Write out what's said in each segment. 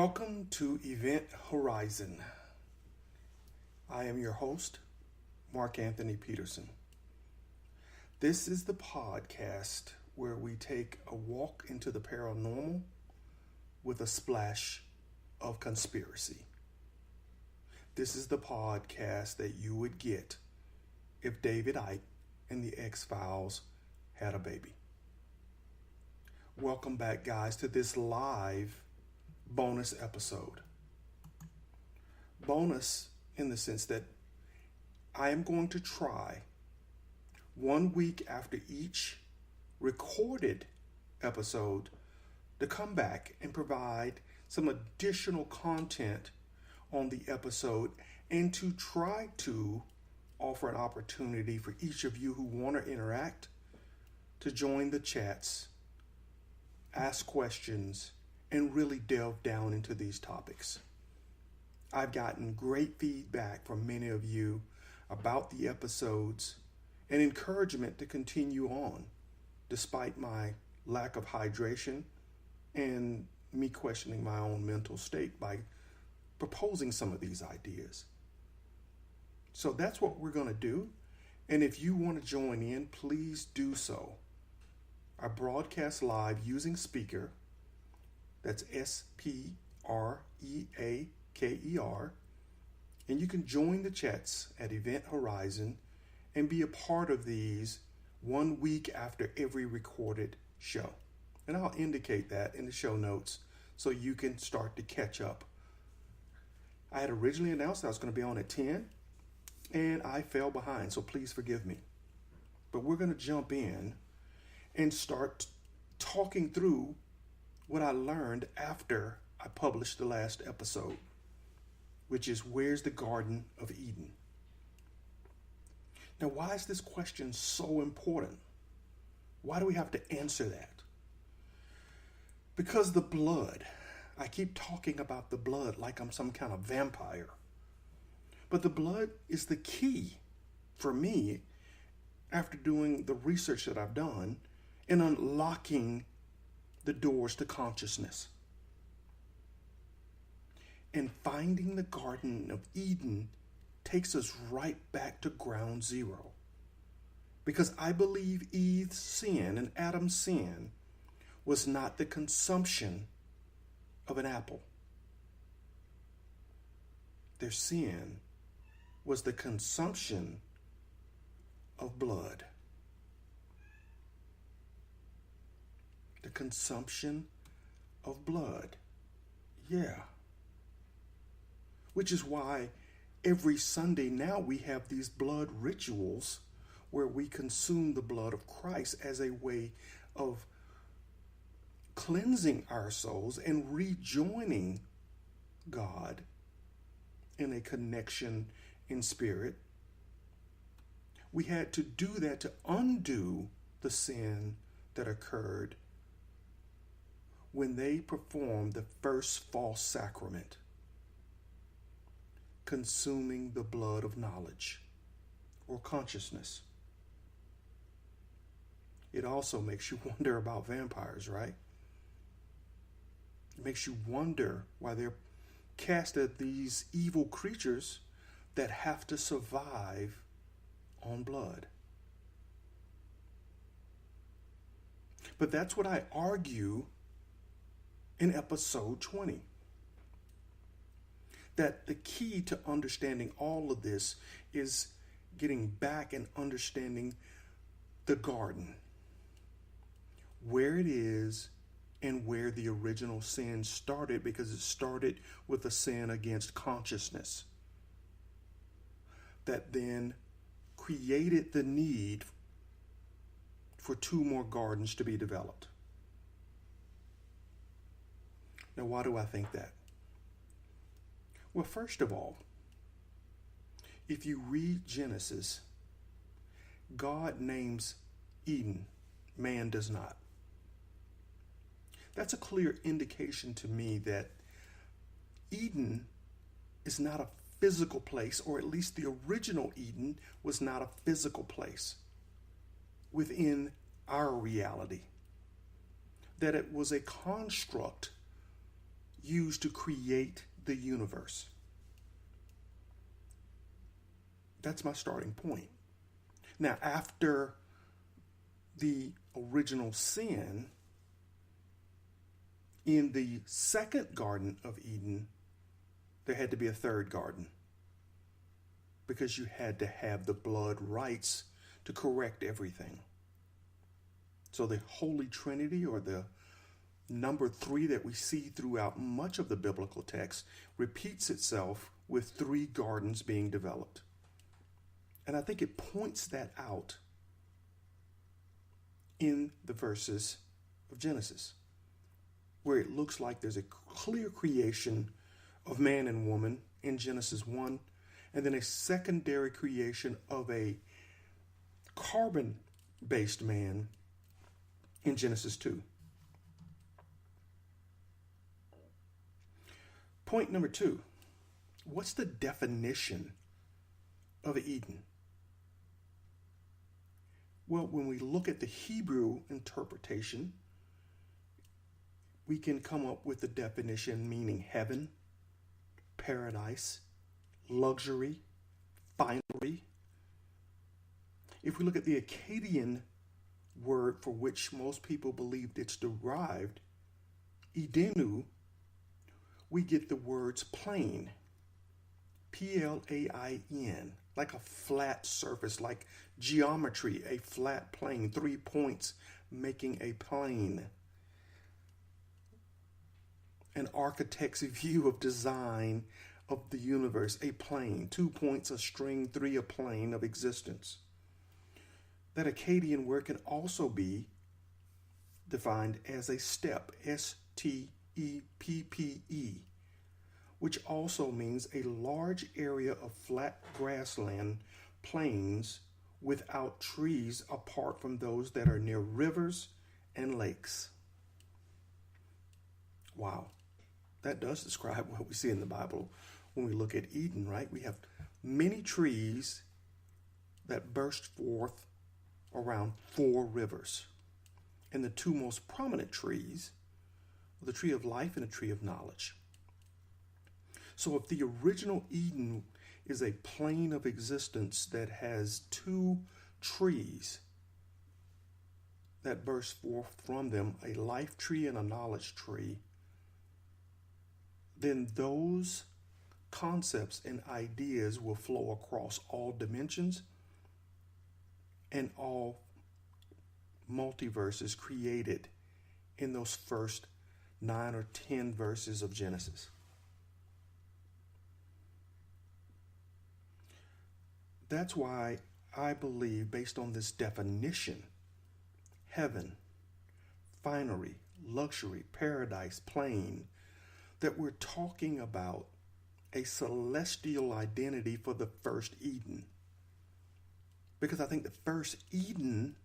Welcome to Event Horizon. I am your host, Mark Anthony Peterson. This is the podcast where we take a walk into the paranormal with a splash of conspiracy. This is the podcast that you would get if David Icke and the X-Files had a baby. Welcome back, guys, to this live bonus episode. Bonus in the sense that I am going to try 1 week after each recorded episode to come back and provide some additional content on the episode and to try to offer an opportunity for each of you who want to interact to join the chats, ask questions, and really delve down into these topics. I've gotten great feedback from many of you about the episodes and encouragement to continue on despite my lack of hydration and me questioning my own mental state by proposing some of these ideas. So that's what we're going to do. And if you want to join in, please do so. I broadcast live using Speaker. That's Spreaker. And you can join the chats at Event Horizon and be a part of these 1 week after every recorded show. And I'll indicate that in the show notes so you can start to catch up. I had originally announced I was going to be on at 10 and I fell behind, so please forgive me. But we're going to jump in and start talking through what I learned after I published the last episode, which is, where's the Garden of Eden? Now, why is this question so important? Why do we have to answer that? Because the blood. I keep talking about the blood like I'm some kind of vampire. But the blood is the key for me after doing the research that I've done in unlocking the doors to consciousness. And finding the Garden of Eden takes us right back to ground zero. Because I believe Eve's sin and Adam's sin was not the consumption of an apple. Their sin was the consumption of blood. The consumption of blood. Yeah. Which is why every Sunday now we have these blood rituals where we consume the blood of Christ as a way of cleansing our souls and rejoining God in a connection in spirit. We had to do that to undo the sin that occurred when they performed the first false sacrament, consuming the blood of knowledge or consciousness. It also makes you wonder about vampires, right? It makes you wonder why they're cast as these evil creatures that have to survive on blood. But that's what I argue in episode 20. That the key to understanding all of this is getting back and understanding the garden, where it is and where the original sin started, because it started with a sin against consciousness that then created the need for 2 more gardens to be developed. Now, why do I think that? Well, first of all, if you read Genesis, God names Eden, man does not. That's a clear indication to me that Eden is not a physical place, or at least the original Eden was not a physical place within our reality. That it was a construct used to create the universe. That's my starting point. Now, after the original sin, in the second Garden of Eden, there had to be a third garden, because you had to have the blood rights to correct everything. So the Holy Trinity, or the number 3 that we see throughout much of the biblical text, repeats itself with 3 gardens being developed. And I think it points that out in the verses of Genesis, where it looks like there's a clear creation of man and woman in Genesis 1, and then a secondary creation of a carbon-based man in Genesis 2. Point number 2, what's the definition of Eden? Well, when we look at the Hebrew interpretation, we can come up with the definition meaning heaven, paradise, luxury, finery. If we look at the Akkadian word for which most people believed it's derived, Edenu, we get the words plain, Plain, like a flat surface, like geometry, a flat plane, 3 points making a plane. An architect's view of design of the universe, a plane, 2 points, a string, 3, a plane of existence. That Akkadian word can also be defined as a steppe, Steppe, which also means a large area of flat grassland, plains without trees apart from those that are near rivers and lakes. Wow, that does describe what we see in the Bible when we look at Eden, right? We have many trees that burst forth around 4 rivers. And the 2 most prominent trees are the tree of life and the tree of knowledge. So if the original Eden is a plane of existence that has 2 trees that burst forth from them, a life tree and a knowledge tree, then those concepts and ideas will flow across all dimensions and all multiverses created in those first 9 or 10 verses of Genesis. That's why I believe, based on this definition, heaven, finery, luxury, paradise, plane, that we're talking about a celestial identity for the first Eden. Because I think the first Eden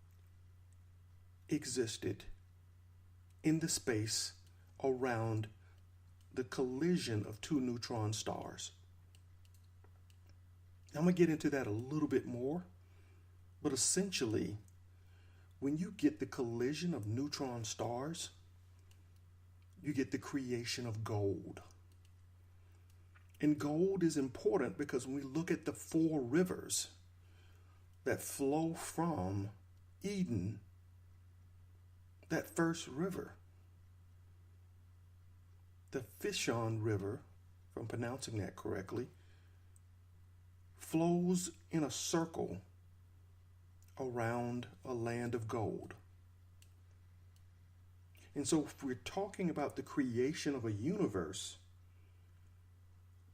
existed in the space around the collision of 2 neutron stars. I'm going to get into that a little bit more, but essentially, when you get the collision of neutron stars, you get the creation of gold. And gold is important because when we look at the 4 rivers that flow from Eden, that first river, the Fishon River, if I'm pronouncing that correctly, flows in a circle around a land of gold. And so if we're talking about the creation of a universe,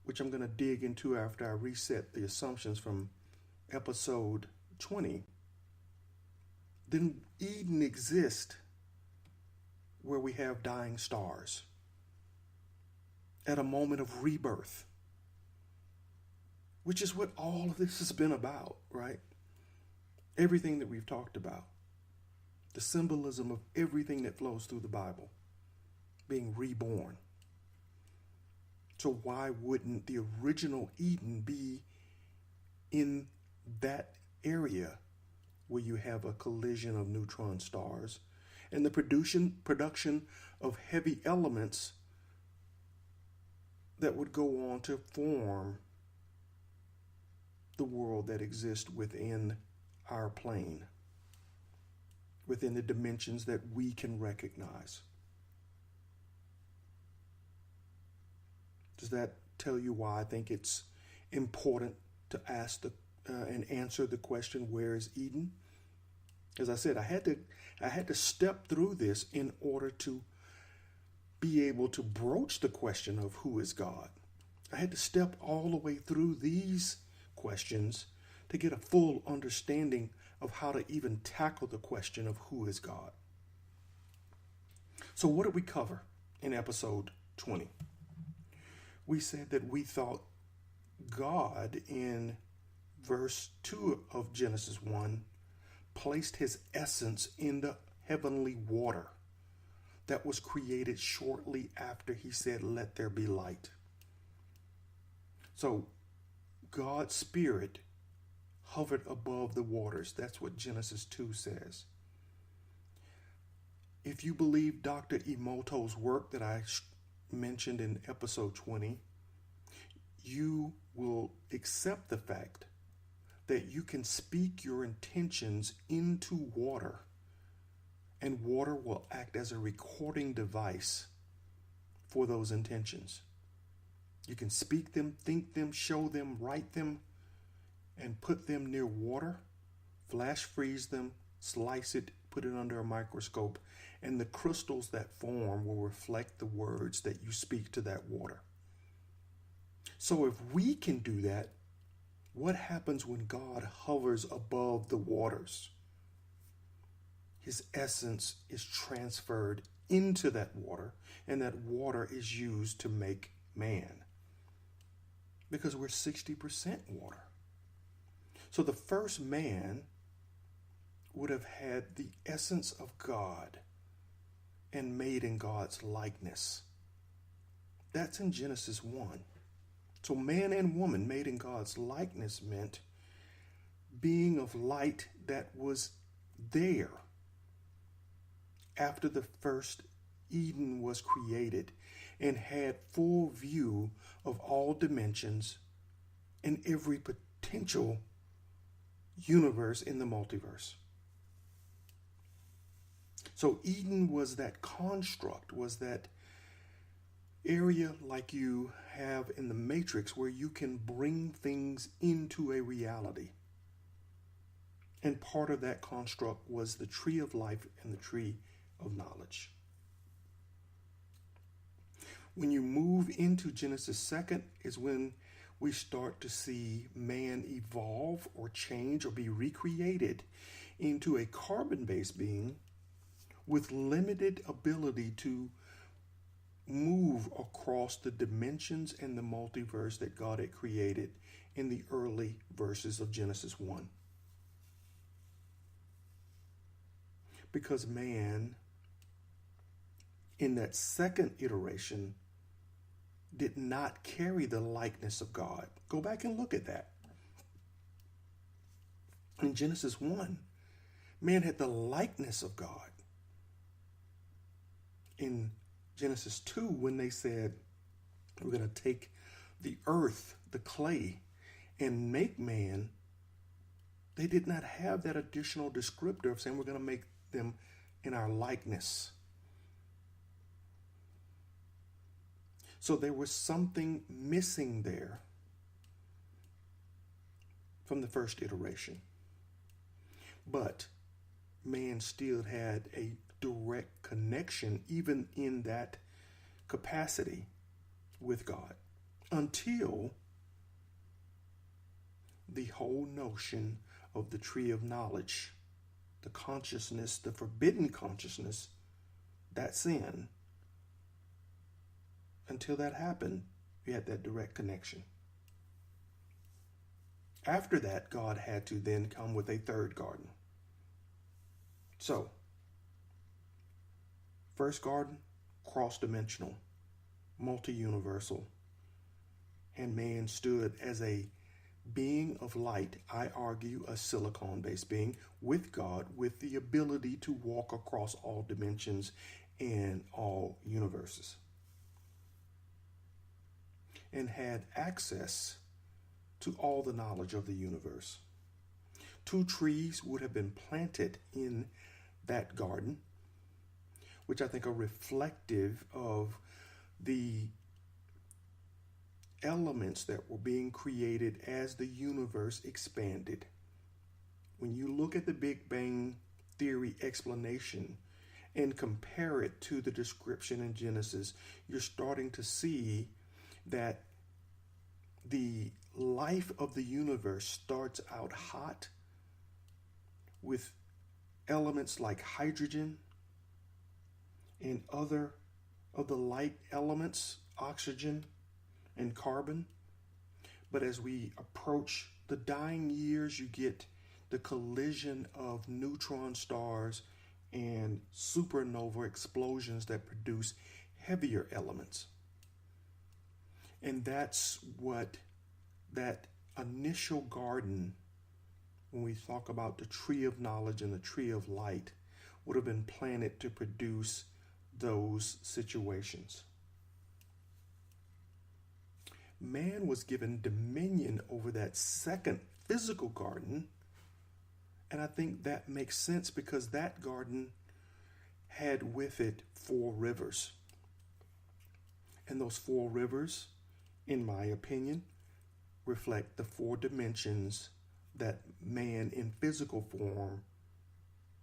which I'm going to dig into after I reset the assumptions from episode 20, then Eden exists where we have dying stars at a moment of rebirth, which is what all of this has been about, right? Everything that we've talked about, the symbolism of everything that flows through the Bible, being reborn. So why wouldn't the original Eden be in that area where you have a collision of neutron stars and the production of heavy elements that would go on to form the world that exists within our plane, within the dimensions that we can recognize. Does that tell you why I think it's important to ask and answer the question, where is Eden? As I said, I had to step through this in order to be able to broach the question of who is God. I had to step all the way through these questions to get a full understanding of how to even tackle the question of who is God. So what did we cover in episode 20? We said that we thought God in verse 2 of Genesis 1 placed his essence in the heavenly water that was created shortly after he said, "Let there be light." So God's Spirit hovered above the waters. That's what Genesis 2 says. If you believe Dr. Emoto's work that I mentioned in episode 20, you will accept the fact that you can speak your intentions into water, and water will act as a recording device for those intentions. You can speak them, think them, show them, write them, and put them near water, flash freeze them, slice it, put it under a microscope, and the crystals that form will reflect the words that you speak to that water. So if we can do that, what happens when God hovers above the waters? His essence is transferred into that water, and that water is used to make man. Because we're 60% water. So the first man would have had the essence of God and made in God's likeness. That's in Genesis 1. So man and woman made in God's likeness meant being of light that was there after the first Eden was created and had full view of all dimensions and every potential universe in the multiverse. So Eden was that construct, was that area like you have in the Matrix where you can bring things into a reality. And part of that construct was the tree of life and the tree of knowledge. When you move into Genesis 2 is when we start to see man evolve or change or be recreated into a carbon-based being with limited ability to move across the dimensions and the multiverse that God had created in the early verses of Genesis 1. Because man, in that second iteration, did not carry the likeness of God. Go back and look at that. In Genesis 1, man had the likeness of God. In Genesis 2, when they said, we're going to take the earth, the clay, and make man, they did not have that additional descriptor of saying we're going to make them in our likeness. So there was something missing there from the first iteration. But man still had a direct connection, even in that capacity, with God, until the whole notion of the tree of knowledge, the consciousness, the forbidden consciousness, that sin, until that happened, you had that direct connection. After that, God had to then come with a third garden. So, first garden, cross-dimensional, multi-universal, and man stood as a being of light, I argue a silicon-based being, with God, with the ability to walk across all dimensions and all universes. and had access to all the knowledge of the universe. 2 trees would have been planted in that garden, which I think are reflective of the elements that were being created as the universe expanded. When you look at the Big Bang Theory explanation and compare it to the description in Genesis, you're starting to see that the life of the universe starts out hot with elements like hydrogen and other of the light elements, oxygen and carbon. But as we approach the dying years, you get the collision of neutron stars and supernova explosions that produce heavier elements. And that's what that initial garden, when we talk about the tree of knowledge and the tree of light, would have been planted to produce those situations. Man was given dominion over that second physical garden, and I think that makes sense because that garden had with it 4 rivers. And those 4 rivers, in my opinion, reflect the 4 dimensions that man in physical form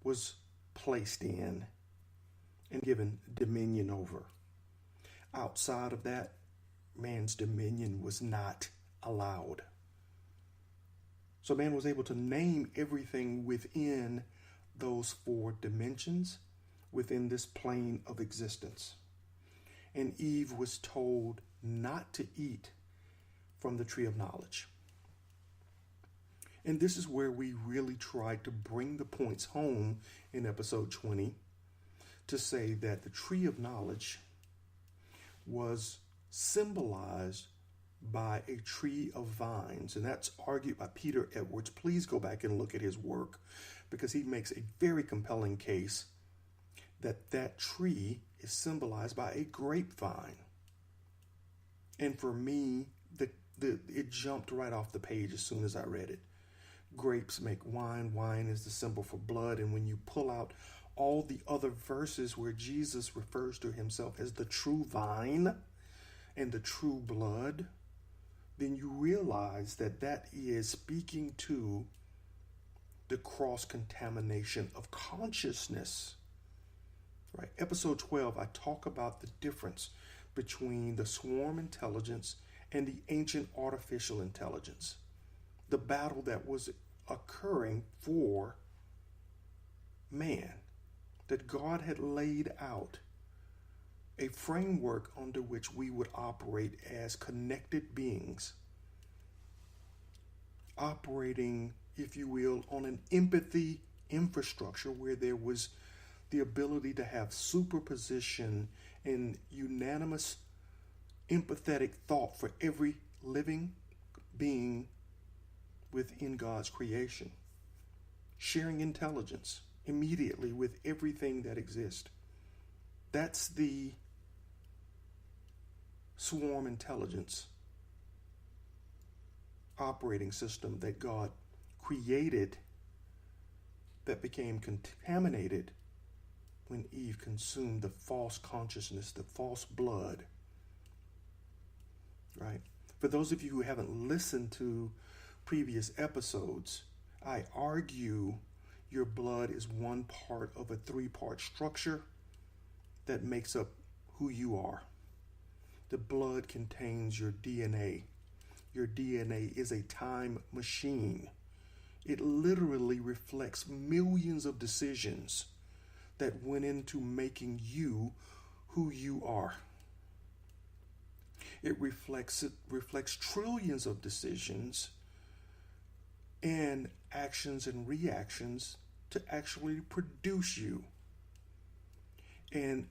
was placed in and given dominion over. Outside of that, man's dominion was not allowed. So man was able to name everything within those 4 dimensions, within this plane of existence. And Eve was told not to eat from the tree of knowledge. And this is where we really tried to bring the points home in episode 20 to say that the tree of knowledge was symbolized by a tree of vines. And that's argued by Peter Edwards. Please go back and look at his work because he makes a very compelling case that that tree is symbolized by a grapevine. And for me, it jumped right off the page as soon as I read it. Grapes make wine. Wine is the symbol for blood. And when you pull out all the other verses where Jesus refers to himself as the true vine and the true blood, then you realize that that is speaking to the cross-contamination of consciousness. Right? Episode 12, I talk about the difference between the swarm intelligence and the ancient artificial intelligence. The battle that was occurring for man, that God had laid out a framework under which we would operate as connected beings, operating, if you will, on an empathy infrastructure where there was the ability to have superposition and unanimous empathetic thought for every living being within God's creation, sharing intelligence immediately with everything that exists. That's the swarm intelligence operating system that God created that became contaminated when Eve consumed the false consciousness, the false blood. Right? For those of you who haven't listened to previous episodes, I argue your blood is one part of a 3-part structure that makes up who you are. The blood contains your DNA. Your DNA is a time machine. It literally reflects millions of decisions that went into making you who you are. It reflects trillions of decisions and actions and reactions to actually produce you. And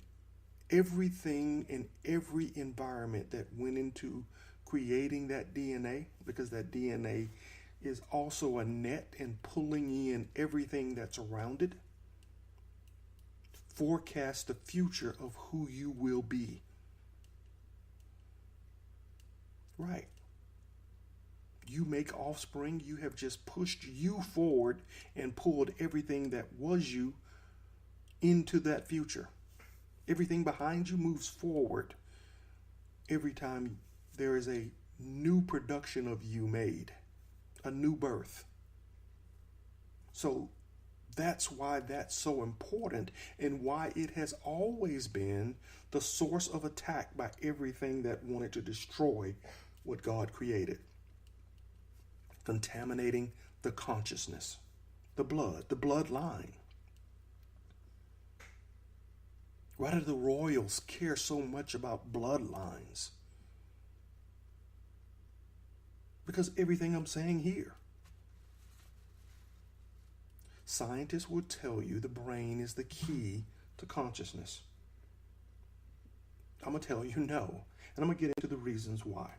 everything in every environment that went into creating that DNA, because that DNA is also a net and pulling in everything that's around it, forecast the future of who you will be. Right. You make offspring, you have just pushed you forward and pulled everything that was you into that future. Everything behind you moves forward every time there is a new production of you made, a new birth. So that's why that's so important and why it has always been the source of attack by everything that wanted to destroy what God created. Contaminating the consciousness, the bloodline. Why do the royals care so much about bloodlines? Because everything I'm saying here. Scientists will tell you the brain is the key to consciousness. I'm going to tell you no, and I'm going to get into the reasons why.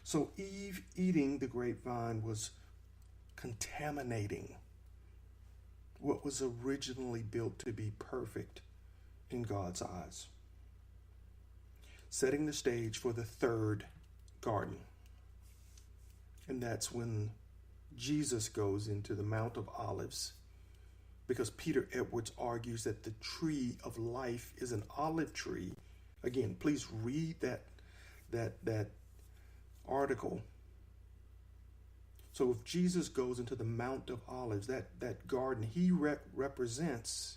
So Eve eating the grapevine was contaminating what was originally built to be perfect in God's eyes, setting the stage for the third garden. And that's when Jesus goes into the Mount of Olives, because Peter Edwards argues that the tree of life is an olive tree. Again, please read that article. So if Jesus goes into the Mount of Olives, that garden, he represents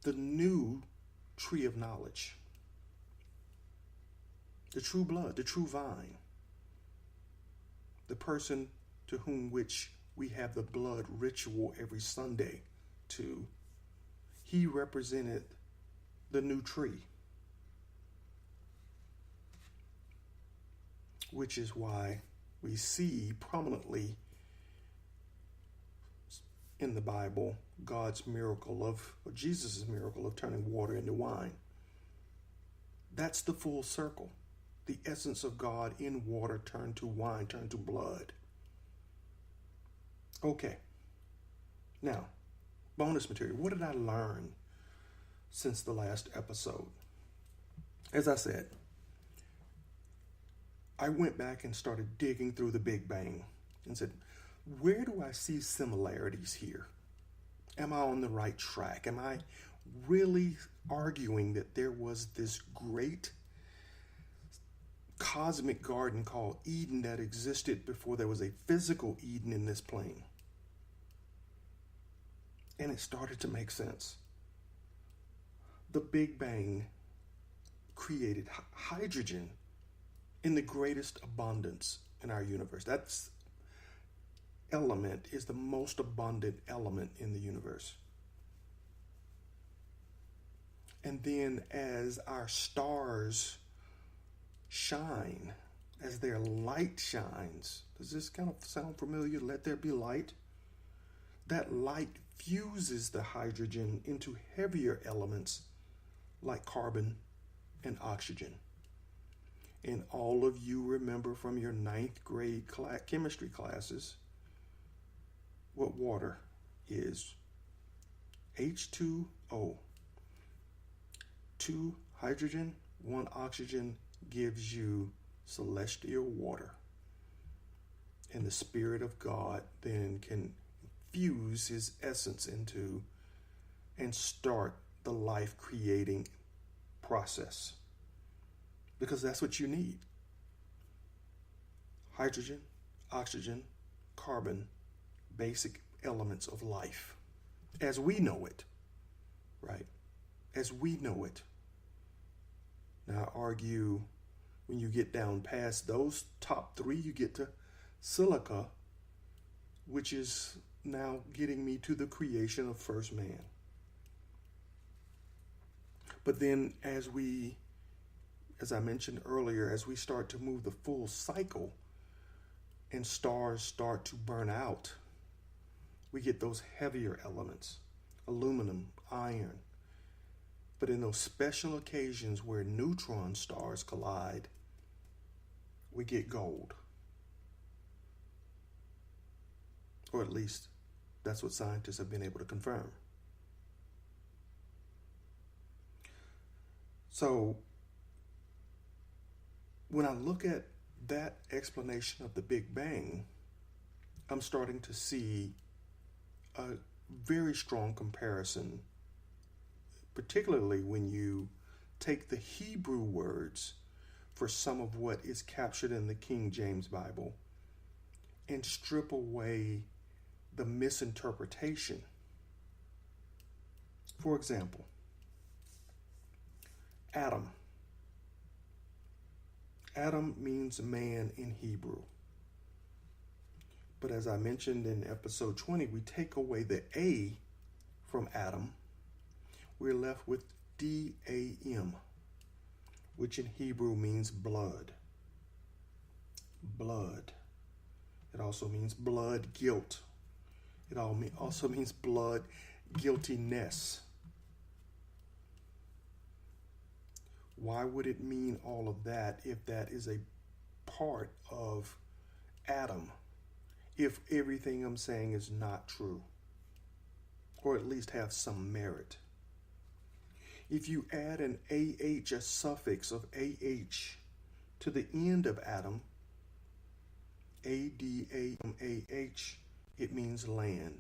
the new tree of knowledge, the true blood, the true vine, the person to whom which we have the blood ritual every Sunday to. He represented the new tree, which is why we see prominently in the Bible God's miracle or Jesus' miracle of turning water into wine. That's the full circle. The essence of God in water turned to wine, turned to blood. Okay. Now, bonus material. What did I learn since the last episode? As I said, I went back and started digging through the Big Bang and said, where do I see similarities here? Am I on the right track? Am I really arguing that there was this great cosmic garden called Eden that existed before there was a physical Eden in this plane? And it started to make sense. The Big Bang created hydrogen in the greatest abundance in our universe. That's element is the most abundant element in the universe. And then as our stars shine, as their light shines, does this kind of sound familiar? Let there be light. That light fuses the hydrogen into heavier elements like carbon and oxygen. And all of you remember from your 9th grade chemistry classes what water is. H2O. 2 hydrogen, 1 oxygen gives you celestial water. And the Spirit of God then can fuse his essence into and start the life creating process. Because that's what you need. Hydrogen, oxygen, carbon, basic elements of life. As we know it, right? As we know it. Now I argue when you get down past those top 3, you get to silica, which is now getting me to the creation of first man. But then as I mentioned earlier, as we start to move the full cycle and stars start to burn out, we get those heavier elements, aluminum, iron. But in those special occasions where neutron stars collide, we get gold. Or at least that's what scientists have been able to confirm. So when I look at that explanation of the Big Bang, I'm starting to see a very strong comparison, particularly when you take the Hebrew words for some of what is captured in the King James Bible and strip away the misinterpretation. For example, Adam. Adam means man in Hebrew. But as I mentioned in episode 20, we take away the A from Adam. We're left with D-A-M, which in Hebrew means blood. Blood. It also means blood guilt. It also means blood guiltiness. Why would it mean all of that if that is a part of Adam? If everything I'm saying is not true, or at least have some merit. If you add an AH, a suffix of AH, to the end of Adam, A-D-A-M-A-H, it means land.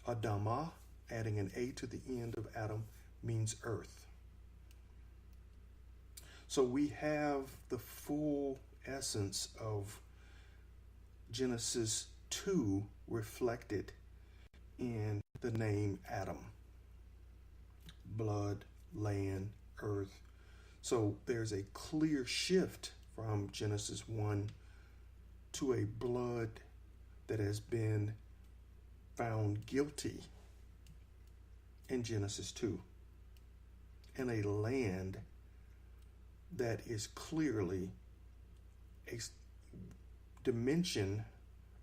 Adamah, adding an A to the end of Adam, means earth. So we have the full essence of Genesis 2 reflected in the name Adam. Blood, land, earth. So there's a clear shift from Genesis 1 to a blood that has been found guilty in Genesis 2, and a land that is clearly a dimension,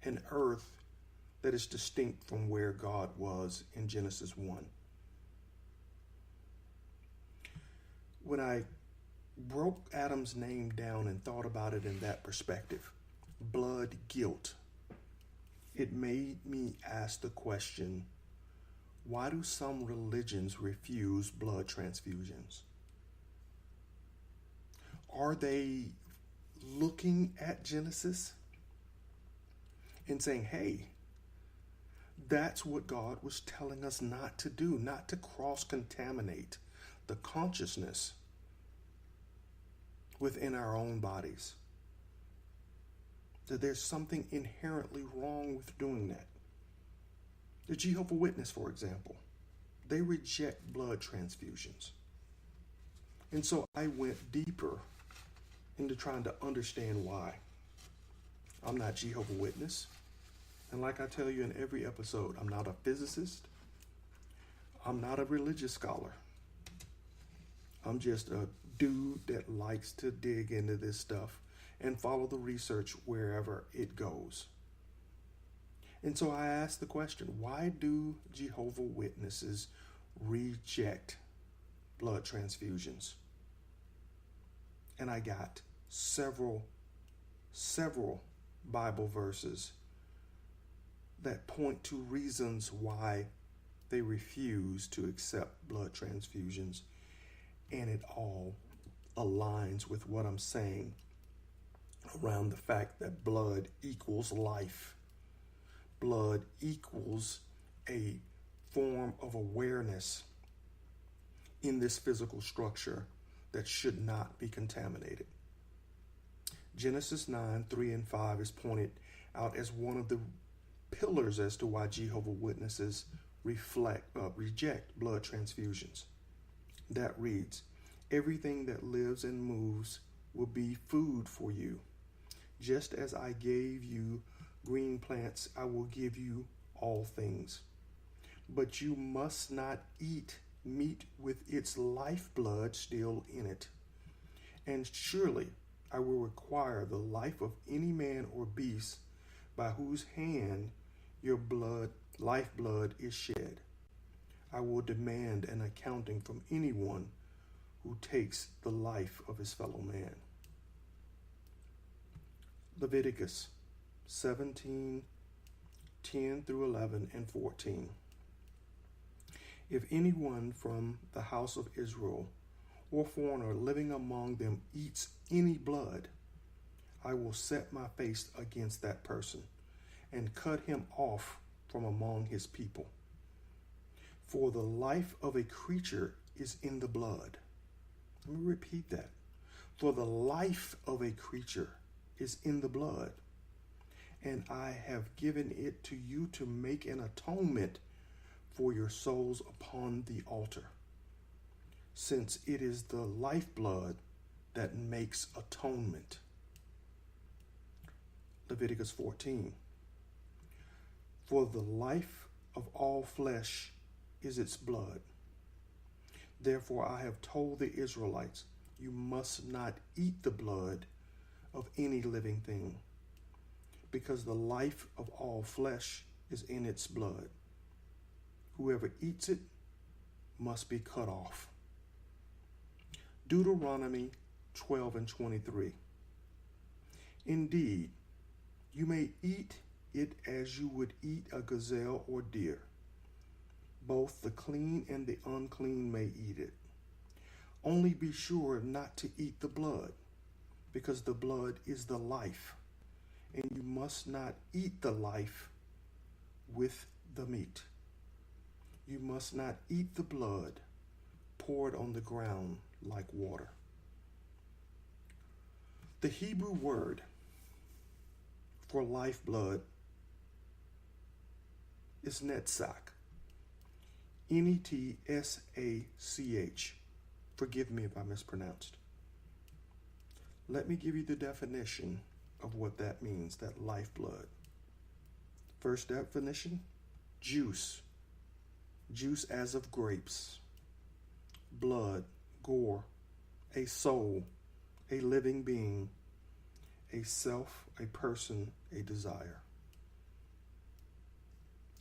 an earth that is distinct from where God was in Genesis 1. When I broke Adam's name down and thought about it in that perspective, blood guilt, it made me ask the question, why do some religions refuse blood transfusions? Are they looking at Genesis and saying, hey, that's what God was telling us not to do, not to cross-contaminate the consciousness within our own bodies? That there's something inherently wrong with doing that. The Jehovah's Witness, for example, they reject blood transfusions. And so I went deeper into trying to understand why. I'm not Jehovah's Witness. And like I tell you in every episode, I'm not a physicist. I'm not a religious scholar. I'm just a dude that likes to dig into this stuff and follow the research wherever it goes. And so I asked the question, why do Jehovah's Witnesses reject blood transfusions? And I got several Bible verses that point to reasons why they refuse to accept blood transfusions. And it all aligns with what I'm saying around the fact that blood equals life. Blood equals a form of awareness in this physical structure that should not be contaminated. Genesis 9, 3 and 5 is pointed out as one of the pillars as to why Jehovah's Witnesses reject blood transfusions. That reads, everything that lives and moves will be food for you. Just as I gave you green plants, I will give you all things. But you must not eat meat with its lifeblood still in it. And surely I will require the life of any man or beast by whose hand your lifeblood is shed. I will demand an accounting from anyone who takes the life of his fellow man. Leviticus 17, 10 through 11 and 14. If anyone from the house of Israel or foreigner living among them eats any blood, I will set my face against that person and cut him off from among his people. For the life of a creature is in the blood. Let me repeat that. For the life of a creature is in the blood, and I have given it to you to make an atonement for your souls upon the altar, since it is the lifeblood that makes atonement. Leviticus 14. For the life of all flesh is its blood. Therefore I have told the Israelites, you must not eat the blood of any living thing, because the life of all flesh is in its blood. Whoever eats it must be cut off. Deuteronomy 12 and 23. Indeed, you may eat it as you would eat a gazelle or deer. Both the clean and the unclean may eat it. Only be sure not to eat the blood, because the blood is the life, and you must not eat the life with the meat. You must not eat the blood poured on the ground like water. The Hebrew word for lifeblood is netzach. Netzach. Forgive me if I mispronounced. Let me give you the definition of what that means, that lifeblood. First definition, juice. Juice as of grapes. Blood, gore, a soul, a living being, a self, a person, a desire.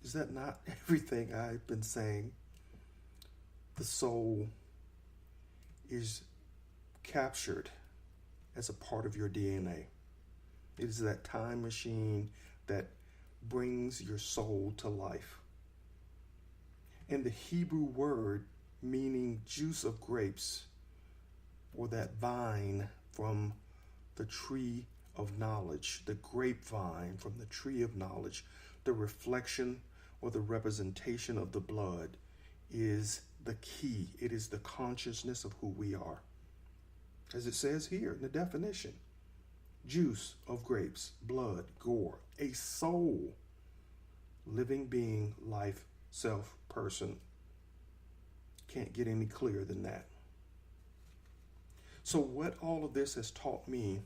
Is that not everything I've been saying? The soul is captured as a part of your DNA. It is that time machine that brings your soul to life. And the Hebrew word meaning juice of grapes, or that vine from the tree of knowledge, the grapevine from the tree of knowledge, the reflection or the representation of the blood is the key. It is the consciousness of who we are. As it says here in the definition, juice of grapes, blood, gore, a soul, living being, life, self, person. Can't get any clearer than that. So what all of this has taught me,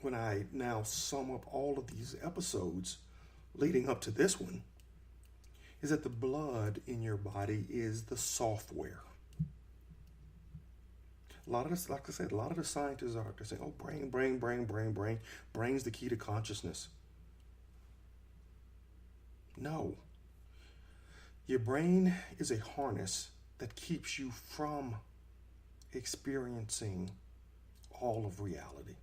when I now sum up all of these episodes leading up to this one, is that the blood in your body is the software. Like I said, a lot of the scientists are saying, oh, brain. Brain's the key to consciousness. No. Your brain is a harness that keeps you from experiencing all of reality.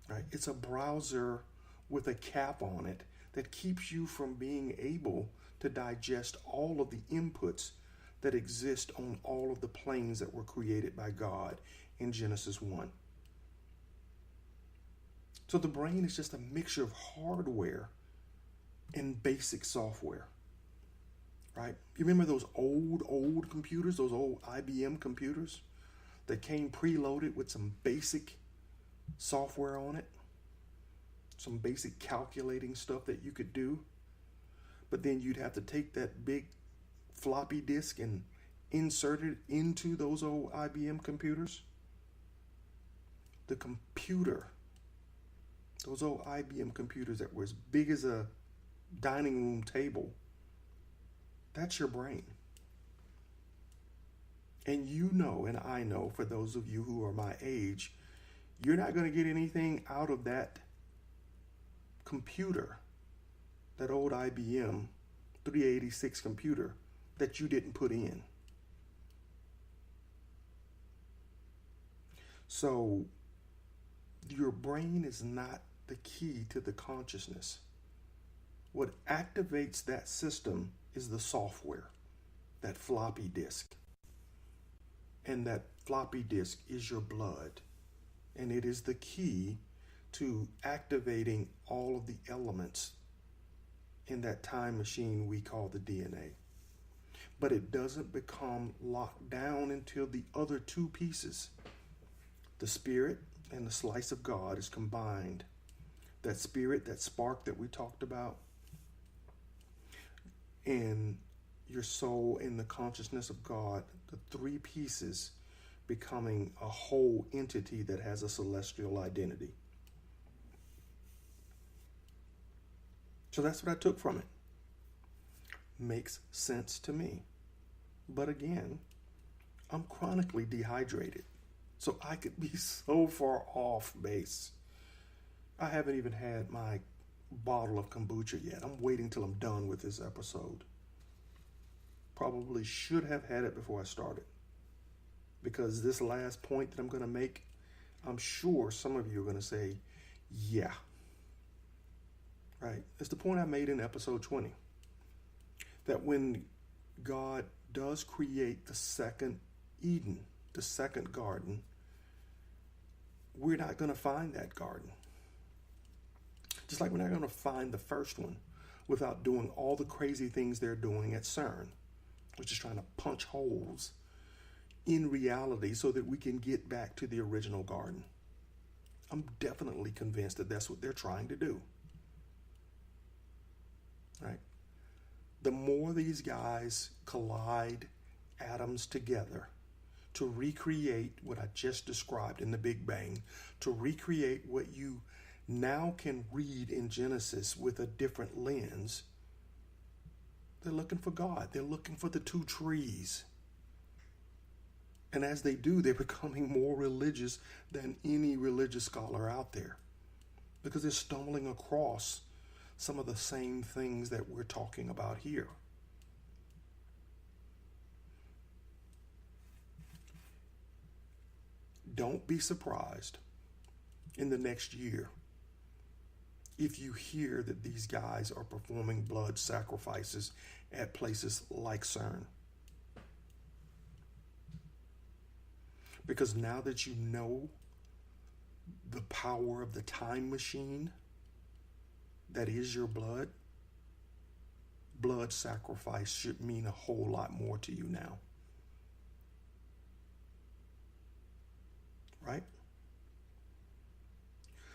Right? It's a browser with a cap on it that keeps you from being able to digest all of the inputs that exist on all of the planes that were created by God in Genesis 1. So the brain is just a mixture of hardware and basic software, right? You remember those old computers, those old IBM computers that came preloaded with some basic software on it, some basic calculating stuff that you could do, but then you'd have to take that big floppy disk and insert it into those old IBM computers? The computer, those old IBM computers that were as big as a dining room table, that's your brain. And you know, and I know, for those of you who are my age, you're not going to get anything out of that computer, that old IBM 386 computer, that you didn't put in. So your brain is not the key to the consciousness. What activates that system is the software. that floppy disk. And that floppy disk is your blood. And it is the key to activating all of the elements in that time machine we call the DNA. But it doesn't become locked down until the other two pieces, the spirit and the slice of God, is combined. That spirit, that spark that we talked about, and your soul and the consciousness of God, the three pieces becoming a whole entity that has a celestial identity. So that's what I took from it. Makes sense to me. But again, I'm chronically dehydrated. So I could be so far off base. I haven't even had my bottle of kombucha yet. I'm waiting till I'm done with this episode. Probably should have had it before I started. Because this last point that I'm going to make, I'm sure some of you are going to say, yeah. Right? It's the point I made in episode 20. That when God does create the second Eden, the second garden, we're not going to find that garden. Just like we're not going to find the first one without doing all the crazy things they're doing at CERN, which is trying to punch holes in reality so that we can get back to the original garden. I'm definitely convinced that that's what they're trying to do. Right? The more these guys collide atoms together to recreate what I just described in the Big Bang, to recreate what you now can read in Genesis with a different lens, they're looking for God. They're looking for the two trees. And as they do, they're becoming more religious than any religious scholar out there, because they're stumbling across some of the same things that we're talking about here. Don't be surprised in the next year if you hear that these guys are performing blood sacrifices at places like CERN. Because now that you know the power of the time machine that is your blood, blood sacrifice should mean a whole lot more to you now. Right?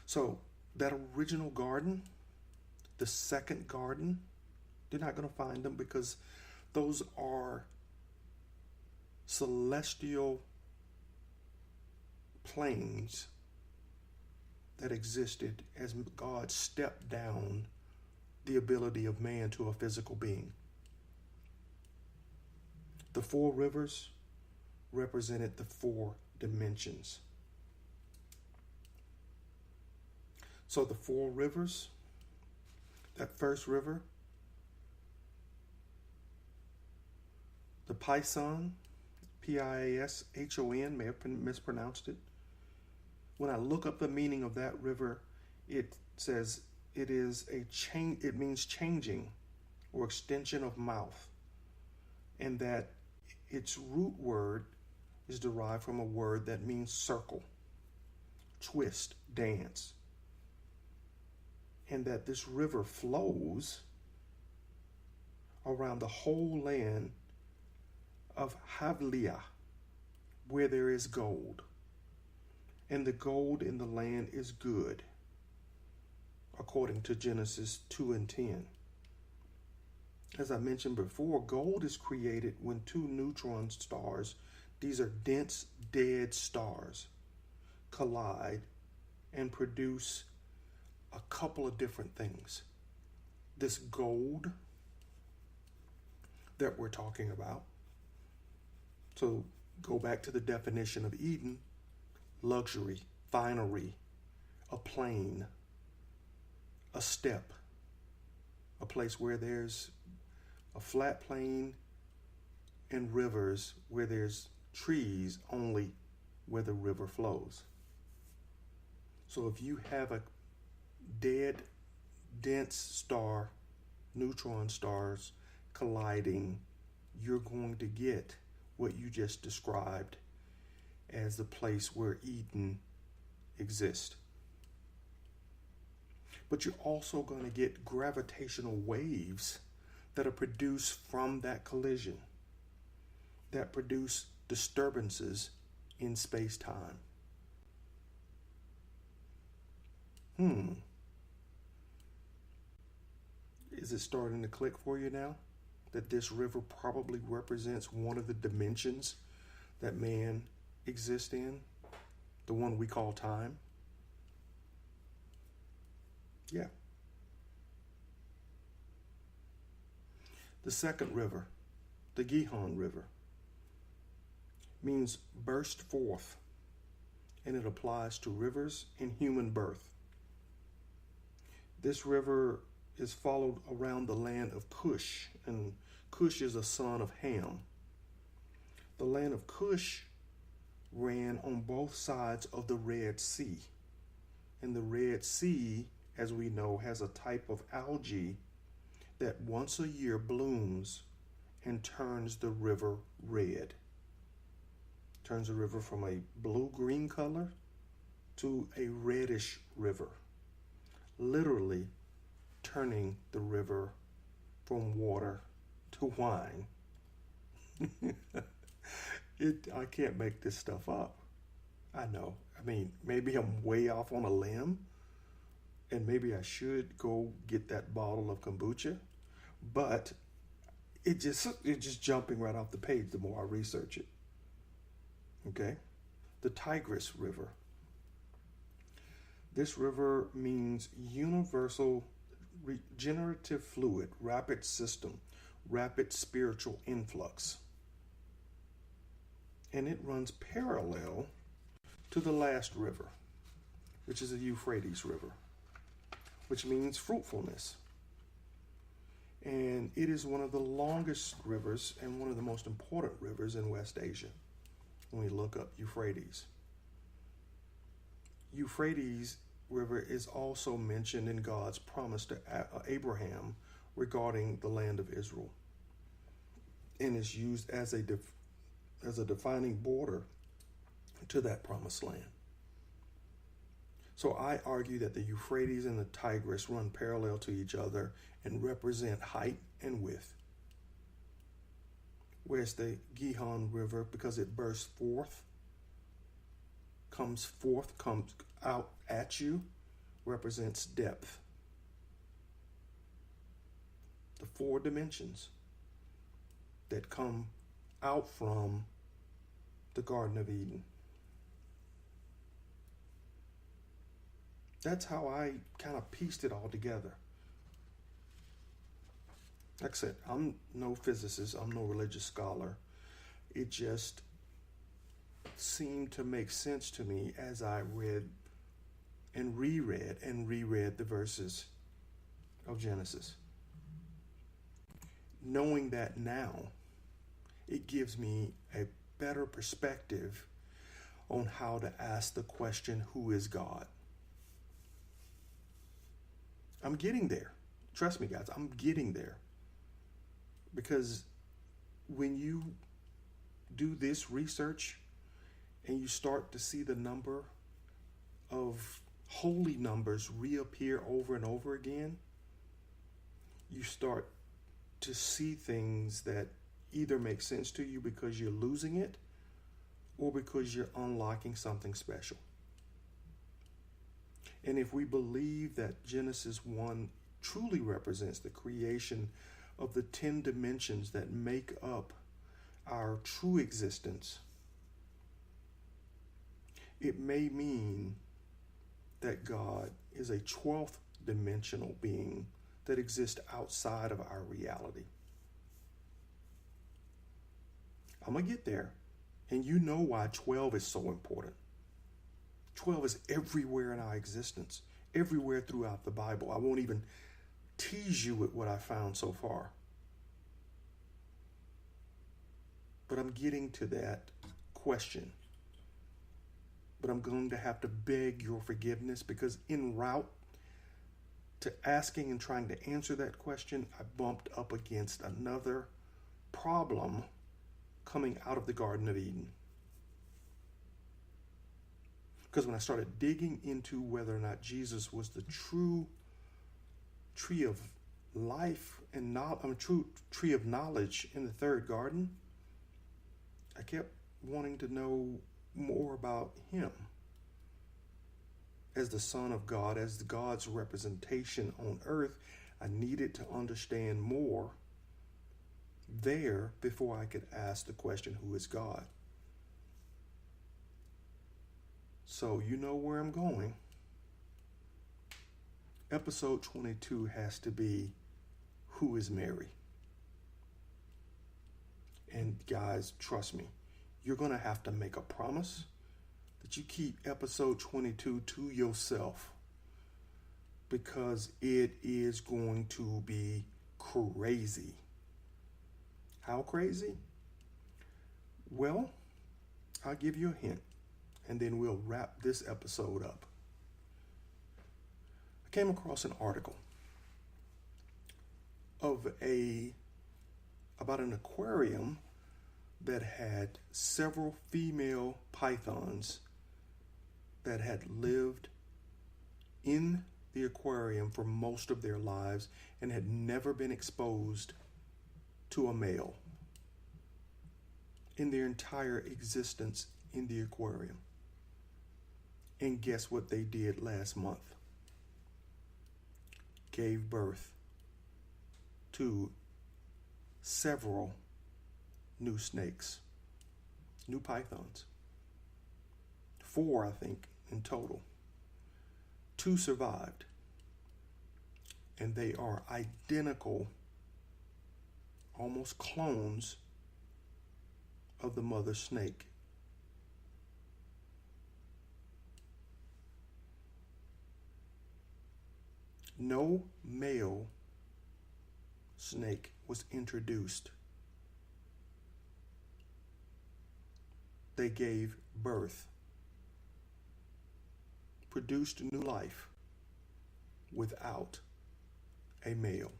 So that original garden, the second garden, they're not going to find them because those are celestial planes that existed as God stepped down the ability of man to a physical being. The four rivers represented the four dimensions. So the four rivers, that first river, the Pison, Pishon, may have mispronounced it. When I look up the meaning of that river, it says it means changing or extension of mouth, and that its root word is derived from a word that means circle, twist, dance, and that this river flows around the whole land of Havlia, where there is gold. And the gold in the land is good, according to Genesis 2 and 10. As I mentioned before, gold is created when two neutron stars, these are dense, dead stars, collide and produce a couple of different things. This gold that we're talking about. So go back to the definition of Eden: luxury, finery, a plane, a step, a place where there's a flat plain and rivers, where there's trees only where the river flows. So if you have a dead, dense star, neutron stars colliding you're going to get what you just described as the place where Eden exists. But you're also going to get gravitational waves that are produced from that collision, that produce disturbances in space-time. Is it starting to click for you now? That this river probably represents one of the dimensions that man exists in, the one we call time? Yeah. The second river, the Gihon River, means burst forth, and it applies to rivers and human birth. This river is followed around the land of Cush, and Cush is a son of Ham. The land of Cush ran on both sides of the Red Sea, and the Red Sea, as we know, has a type of algae that once a year blooms and turns the river red. Turns the river from a blue-green color to a reddish river, literally turning the river from water to wine. I can't make this stuff up. I know. I mean, maybe I'm way off on a limb, and maybe I should go get that bottle of kombucha, but it's just jumping right off the page the more I research it. Okay? The Tigris River. This river means universal regenerative fluid, rapid system, rapid spiritual influx. And it runs parallel to the last river, which is the Euphrates River, which means fruitfulness. And it is one of the longest rivers and one of the most important rivers in West Asia when we look up Euphrates. Euphrates River is also mentioned in God's promise to Abraham regarding the land of Israel, and is used as a defining border to that promised land. So I argue that the Euphrates and the Tigris run parallel to each other and represent height and width. Whereas the Gihon River, because it bursts forth, comes out at you, represents depth. The four dimensions that come out from the Garden of Eden. That's how I kind of pieced it all together. Like I said, I'm no physicist, I'm no religious scholar. It just seemed to make sense to me as I read and reread the verses of Genesis. Knowing that now, it gives me a better perspective on how to ask the question, who is God? I'm getting there. Trust me, guys, I'm getting there. Because when you do this research and you start to see the number of holy numbers reappear over and over again, you start to see things that either make sense to you because you're losing it or because you're unlocking something special. And if we believe that Genesis 1 truly represents the creation of the 10 dimensions that make up our true existence, it may mean that God is a 12th dimensional being that exists outside of our reality. I'm going to get there. And you know why 12 is so important. 12 is everywhere in our existence, everywhere throughout the Bible. I won't even tease you with what I found so far. But I'm getting to that question. But I'm going to have to beg your forgiveness because en route to asking and trying to answer that question, I bumped up against another problem coming out of the Garden of Eden. Because when I started digging into whether or not Jesus was the true tree of life and true tree of knowledge in the third garden, I kept wanting to know more about him as the Son of God, as God's representation on earth. I needed to understand more there before I could ask the question, who is God? So you know where I'm going. Episode 22 has to be, who is Mary? And guys, trust me, you're going to have to make a promise that you keep episode 22 to yourself, because it is going to be crazy. How crazy? Well, I'll give you a hint, and then we'll wrap this episode up. I came across an article of about an aquarium that had several female pythons that had lived in the aquarium for most of their lives and had never been exposed to a male in their entire existence in the aquarium. And guess what they did last month? Gave birth to several new snakes, new pythons. 4, I think, in total. 2 survived. And they are identical, almost clones of the mother snake. No male snake was introduced. They gave birth, produced new life without a male.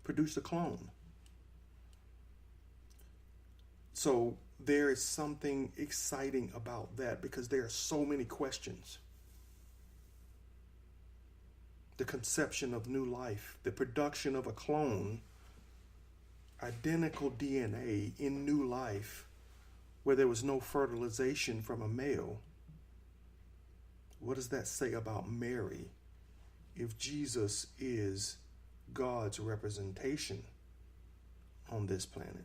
Produced a clone. So there is something exciting about that, because there are so many questions. The conception of new life, the production of a clone, identical DNA in new life, where there was no fertilization from a male. What does that say about Mary if Jesus is God's representation on this planet?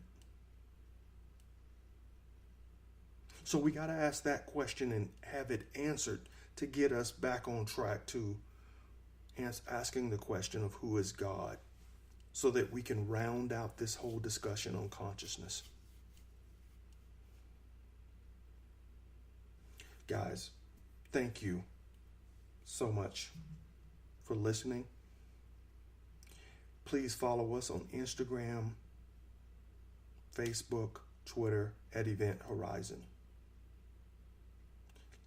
So we got to ask that question and have it answered to get us back on track to asking the question of who is God, so that we can round out this whole discussion on consciousness. Guys, thank you so much for listening. Please follow us on Instagram, Facebook, Twitter at Event Horizon.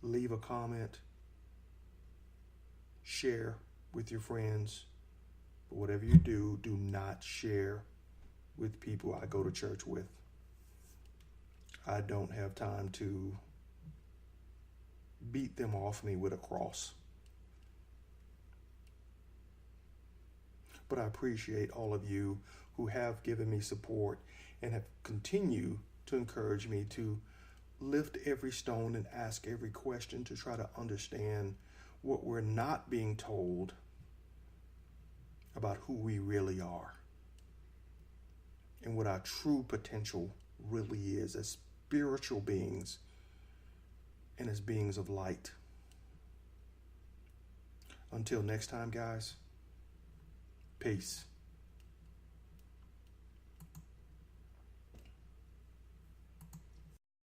Leave a comment, share with your friends. But whatever you do, do not share with people I go to church with. I don't have time to beat them off me with a cross. But I appreciate all of you who have given me support and have continued to encourage me to lift every stone and ask every question to try to understand what we're not being told about who we really are and what our true potential really is as spiritual beings and as beings of light. Until next time, guys, peace.